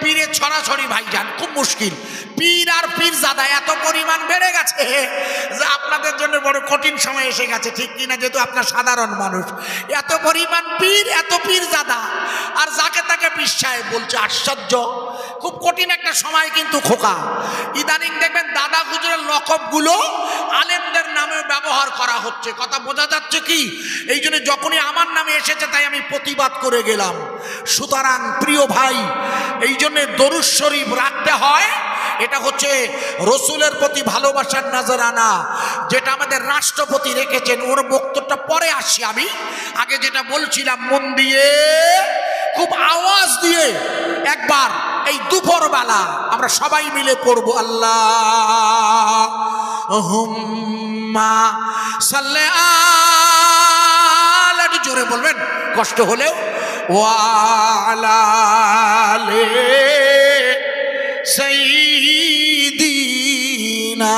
পীরের ছড়াছড়ি ভাইজান খুব মুশকিল। পীর আর পীরজাদা এত পরিমাণ বেড়ে গেছে যে আপনাদের জন্য বড় কঠিন সময় এসে গেছে, ঠিক কিনা? যেহেতু আপনার সাধারণ মানুষ, এত পরিমাণ পীর, এত পীরজাদা, আর যাকে তাকে পীর সাহেব বলছে। আশ্চর্য, খুব কঠিন একটা সময় কিন্তু খোকা। ইদানিং দেখবেন দাদা হুজুরের লকবগুলো আলেমদের নামে ব্যবহার করা হচ্ছে। কথা বোঝা যাচ্ছে কি? এই জন্য যখনই আমার নামে এসেছে তাই আমি প্রতিবাদ করে গেলাম। সুতরাং প্রিয় ভাই, এই জন্য দরুদ শরীফ রাখতে হয়। এটা হচ্ছে রসুলের প্রতি ভালোবাসার নজরানা, যেটা আমাদের রাষ্ট্রপতি রেখেছেন। ওর বক্তব্যটা পরে আসি, আমি আগে যেটা বলছিলাম মন দিয়ে খুব আওয়াজ দিয়ে একবার এই দুপুরবেলা আমরা সবাই মিলে পড়বো আল্লাহুম্মা সাল্লি আলা, একটু জোরে বলবেন কষ্ট হলেও, ওয়া আলা আলি সাইয়্যিদিনা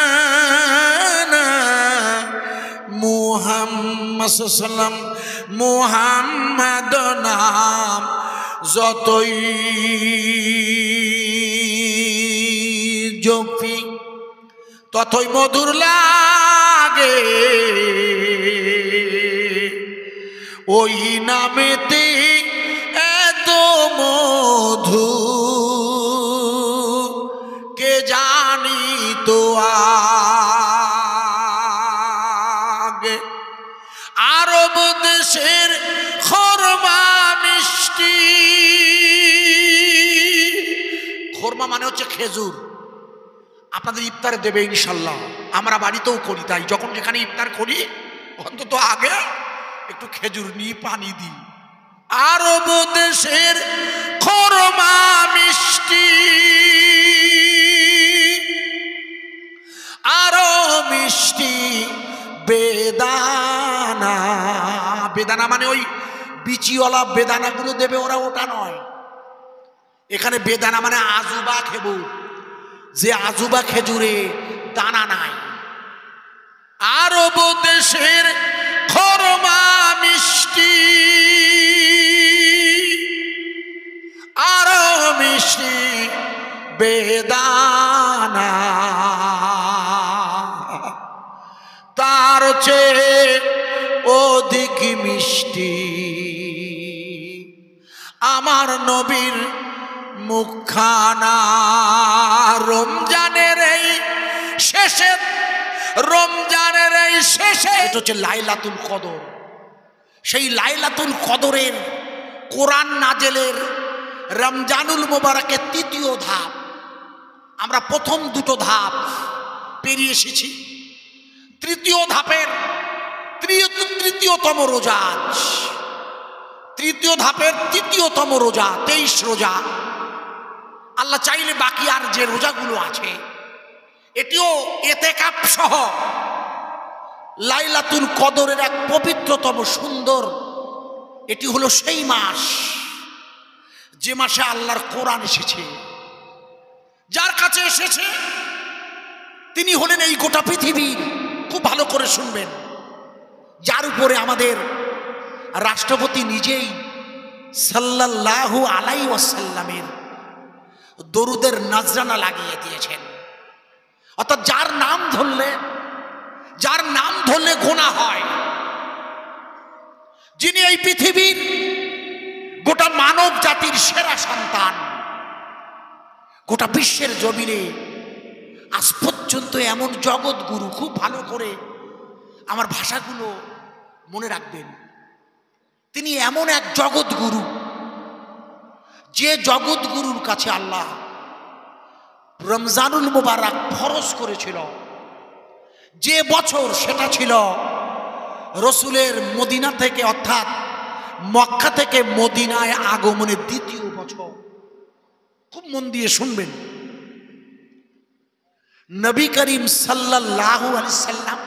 মাওলানা মুহাম্মদ সাল্লাম। মুহাম্মদ নাম যতই জপি ততই মধুর লাগে, ওই নামেতে এত মধু কে জানি তো আগে। আরব দেশের খরমা মিষ্টি, খরমা মানে হচ্ছে খেজুর। আপনাদের ইফতারে দেবে ইনশাল্লাহ, আমরা বাড়িতেও করি। তাই যখন যেখানে ইফতার করি অন্তত আগে একটু খেজুর নিয়ে পানি দিই। আরব দেশের খরমা মিষ্টি, আরো মিষ্টি বেদানা। বেদানা মানে ওই বিচিওয়ালা বেদানাগুলো দেবে ওরা, ওটা নয়। এখানে বেদানা মানে আজুবা খেজুর, যে আজুবা খেজুরে দানা নাই। আরব দেশের খরমা মিষ্টি, আরো মিষ্টি বেদানা, তার চেয়ে অধিক মিষ্টি আমার নবীর মুখখানা। রমজানের এই শেষে, রমজানের এই শেষে, এটা হচ্ছে লাইলাতুল কদর। সেই লাইলাতুল কদরের কোরআন নাজেলের রমজানুল মোবারকের তৃতীয় ধাপ। আমরা প্রথম দুটো ধাপ পেরিয়ে এসেছি। তৃতীয় ধাপের তৃতীয়তম রোজা, তৃতীয় ধাপের তৃতীয়তম রোজা 23 রোজা। আল্লাহ চাইলে বাকি আর যে রোজাগুলো আছে এটিও এতেকাফ সহ লাইলাতুল কদরের এক পবিত্রতম সুন্দর, এটি হলো সেই মাস যে মাসে আল্লাহর কোরআন এসেছে। যার কাছে এসেছে তিনি হলেন এই গোটা পৃথিবীর, খুব ভালো করে শুনবেন, যার উপরে আমাদের রাষ্ট্রপতি নিজেই সাল্লাল্লাহু আলাইহি ওয়াসাল্লামের দরুদের নজরানা লাগিয়ে দিয়েছেন। অর্থাৎ যার নাম ধরলে গুনাহ হয়, যিনি এই পৃথিবীর গোটা মানব জাতির সেরা সন্তান, গোটা বিশ্বের জমিনে আজ পর্যন্ত এমন জগৎ গুরু, খুব ভালো করে আমার ভাষাগুলো মনে রাখবেন, তিনি এমন এক জগৎ গুরু, যে জগৎ গুরুর কাছে আল্লাহ রমজানুল মুবারক ফরজ করেছিল, যে বছর সেটা ছিল রসুলের মদিনা থেকে অর্থাৎ মক্কা থেকে মদিনায় আগমনের দ্বিতীয় বছর। খুব মন দিয়ে শুনবেন, নবী করিম সাল্লাল্লাহু আলাইহি সাল্লাম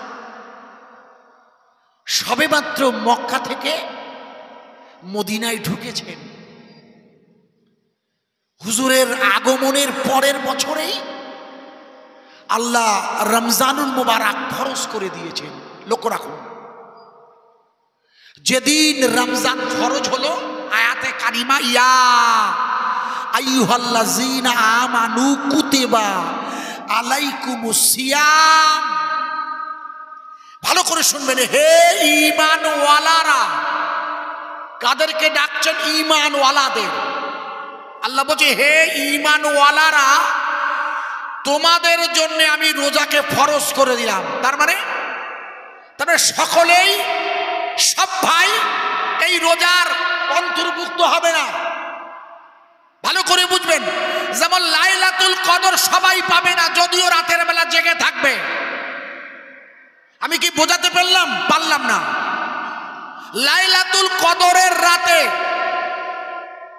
সবেমাত্র মক্কা থেকে মদিনায় ঢুকেছেন। হুজুরের আগমনের পরের বছরেই আল্লাহ রমজানুল মুবারক ফরজ করে দিয়েছেন। লক্ষ্য রাখুন, যেদিন রমজান ফরজ হলো, আয়াতে কারিমা ইয়া আইয়ুহাল্লাযীনা আমানু কুতিবা আলাইকুমুস সিয়াম, ভালো করে শুনবেন, হে ঈমানওয়ালারা। কাদেরকে ডাকছেন? ঈমানওয়ালাদের। আল্লাহ বলছে, হে ঈমানওয়ালারা, তোমাদের জন্য আমি রোজাকে ফরজ করে দিলাম। তার মানে সকলেই, সব ভাই এই রোজার অন্তর্ভুক্ত হবে না। ভালো করে বুঝবেন, যেমন লাইলাতুল কদর সবাই পাবে না, যদিও রাতের বেলা জেগে থাকবে। আমি কি বোঝাতে পারলাম না? লাইলাতুল কদরের রাতে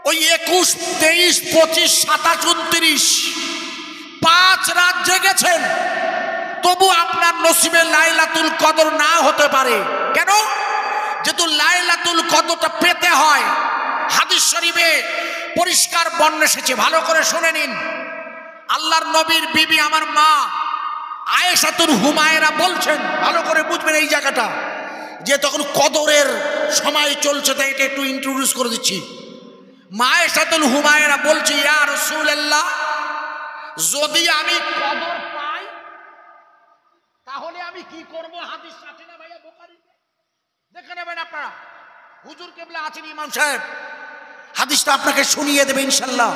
ওই 21, 23, 25, 27, 29 5 রাত জেগেছেন, তবু আপনার নসিবে লাইলাতুল কদর না হতে পারে। কেন? যেহেতু লাইলাতুল কদরটা পেতে হয়, হাদিস শরীফে পরিষ্কার বর্ণনা এসেছে। ভালো করে শুনে নিন। আল্লাহর নবীর বিবি আমার মা আয়েশাতুল হুমায়রা বলছেন, ভালো করে বুঝবেন এই জায়গাটা, যে তখন কদরের সময় চলছে, তাই এটা একটু ইন্ট্রোডিউস করে দিচ্ছি। মা আয়েশাতুল হুমায়রা বলছে, ইয়া রাসূলুল্লাহ, যদি আমি কদর পাই তাহলে আমি কি করব? হাদিস আছে না ভাইয়া বুখারীতে, দেখে নেবেন আপনারা। হুজুর কেবলা আছেন, ইমাম সাহেব হাদিসটা আপনাকে শুনিয়ে দেবে ইনশাআল্লাহ।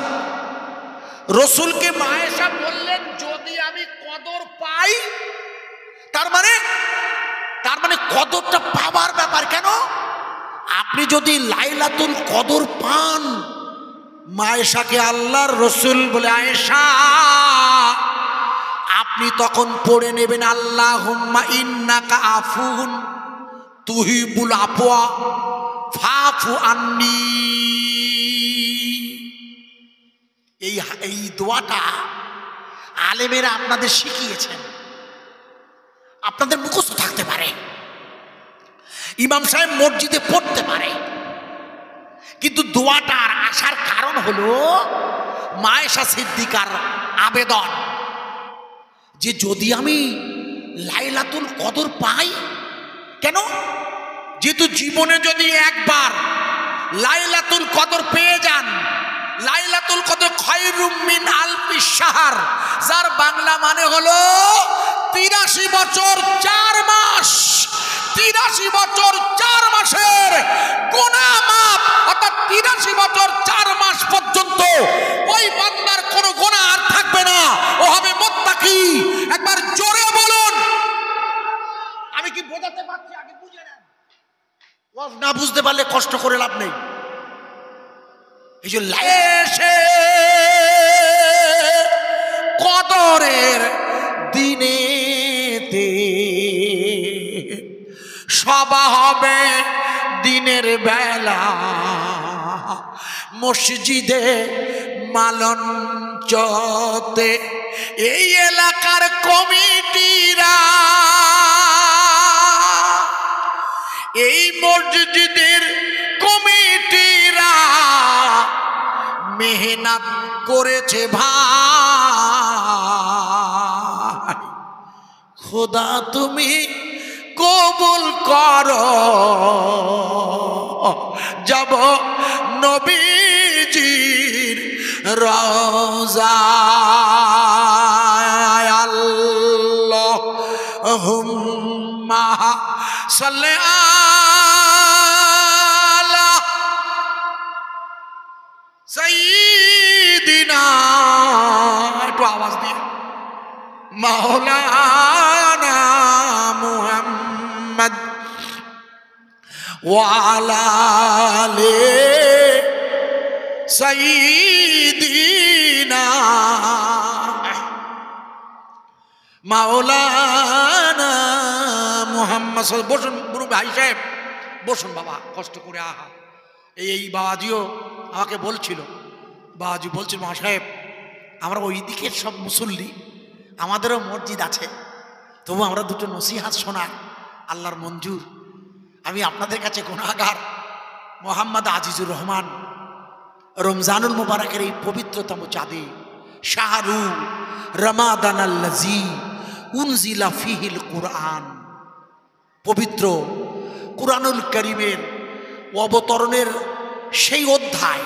রসুলকে মা আয়েশা বললেন, যদি আমি কদর পাই, তার মানে কদরটা পাওয়ার ব্যাপার। কেন? আপনি যদি লাইলাতুল কদর পান, মা আয়েশাকে আল্লাহর রসুল বলে, আয়েশা আপনি তখন পড়ে নেবেন, আল্লাহুম্মা ইন্নাকা আফুন তুহিবুল আফওয়া ফাফু আন্নি। এই দোয়াটা আলেমেরা আপনাদের শিখিয়েছেন, আপনাদের মুখস্থ থাকতে পারে, ইমাম সাহেব মসজিদে পড়তে পারে, কিন্তু দোয়াটার আসার কারণ হলো মা আয়েশা সিদ্দিকার আবেদন, যে যদি আমি লাইলাতুল কদর পাই। কেন? যেহেতু জীবনে যদি একবার লাইলাতুল কদর পেয়ে যান, লাইলাতুল কদর খায়রুম মিন আলফি শাহর, যার বাংলা মানে হলো 83 বছর 4 মাস। 83 বছর 4 মাসের গুনাহ মাফ, অর্থাৎ 83 বছর 4 মাস পর্যন্ত ওই বান্দার কোনো গুনাহ আর থাকবে না, ও হবে মুত্তাকি। একবার জোরে বলুন। আমি কি বোঝাতে পারছি? আগে বুঝে নেন, ওয়াজ না বুঝতে পারলে কষ্ট করে লাভ নেই। এই যে লাইসে কদরের দিনেতে সভা হবে দিনের বেলা, মসজিদে মালঞ্চতে এই এলাকার কমিটিরা, এই মসজিদের কমিটিরা মেহনত করেছে ভাই, খোদা তুমি কবুল করো, যাব নবীজির রওজায়। আল্লাহুম্মা সাল্লি আলা সাইয়্যিদিনা, একটু আওয়াজ দিয়ে, মাওলানা মুহাম্মদ ওয়া আলা আলি সাইয়্যিদিনা মাওলানা মুহাম্মদ। বসুন বুড়ো ভাই সাহেব, বসুন বাবা, কষ্ট করে। আহা, এই বাবাজিও আমাকে বলছিল, বাবাজি বলছিল, মা সাহেব আমরা ওই দিকের সব মুসল্লি, আমাদেরও মসজিদ আছে, তবু আমরা দুটো নসিহাত শোনাই, আল্লাহর মঞ্জুর। আমি আপনাদের কাছে গুনাহগার। মোহাম্মদ আজিজুর রহমান রমজানুল মুবারকের এই পবিত্রতম চাঁদে, শাহরু রমাদানাল্লাযী উনজিলা ফীহিল কুরআন, পবিত্র কুরআনুল কারীমের অবতরণের সেই অধ্যায়